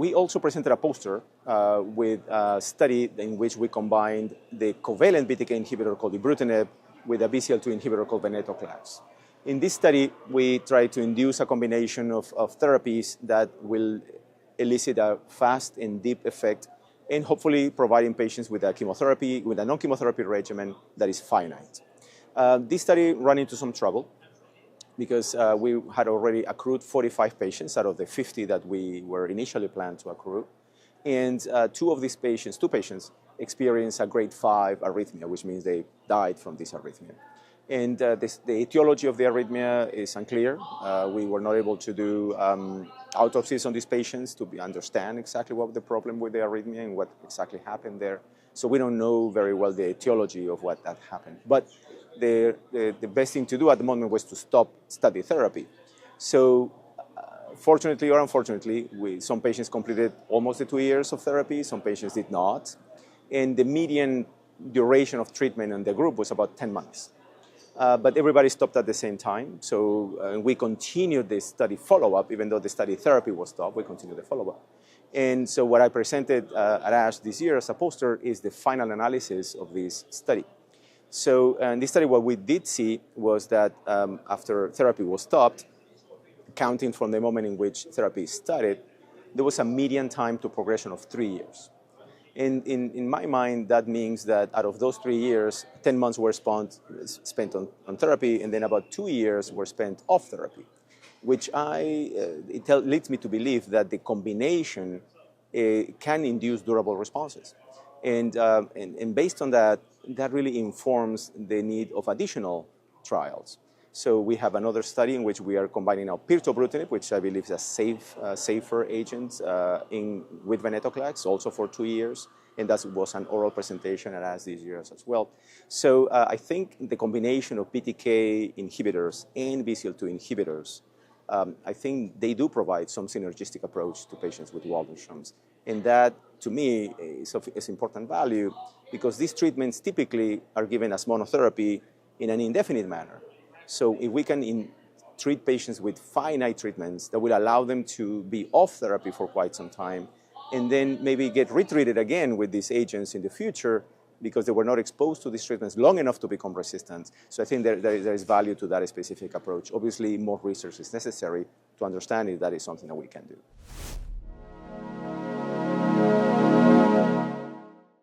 We also presented a poster with a study in which we combined the covalent BTK inhibitor called Ibrutinib with a BCL2 inhibitor called Venetoclax. In this study, we tried to induce a combination of therapies that will elicit a fast and deep effect, and hopefully providing patients with a chemotherapy, with a non-chemotherapy regimen that is finite. This study ran into some trouble because we had already accrued 45 patients out of the 50 that we were initially planned to accrue. And two patients experienced a grade 5 arrhythmia, which means they died from this arrhythmia. And the etiology of the arrhythmia is unclear. We were not able to do autopsies on these patients to understand exactly what the problem with the arrhythmia and what exactly happened there. So we don't know very well the etiology of what that happened. But the best thing to do at the moment was to stop study therapy. So fortunately or unfortunately, some patients completed almost the 2 years of therapy, some patients did not. And the median duration of treatment in the group was about 10 months. But everybody stopped at the same time. So we continued the study follow-up, even though the study therapy was stopped, we continued the follow-up. And so what I presented at ASH this year as a poster is the final analysis of this study. So in this study, what we did see was that after therapy was stopped, counting from the moment in which therapy started, there was a median time to progression of 3 years. And in my mind, that means that out of those 3 years, 10 months were spent on therapy, and then about 2 years were spent off therapy, which leads me to believe that the combination can induce durable responses. And based on that, that really informs the need of additional trials. So we have another study in which we are combining now pirtobrutinib, which I believe is a safer agent with Venetoclax, also for 2 years. And that was an oral presentation at ASH this year as well. So I think the combination of BTK inhibitors and BCL2 inhibitors, I think they do provide some synergistic approach to patients with Waldenström's. And that, to me, is of important value because these treatments typically are given as monotherapy in an indefinite manner. So if we can treat patients with finite treatments that will allow them to be off therapy for quite some time and then maybe get retreated again with these agents in the future because they were not exposed to these treatments long enough to become resistant. So I think there is value to that specific approach. Obviously, more research is necessary to understand if that is something that we can do.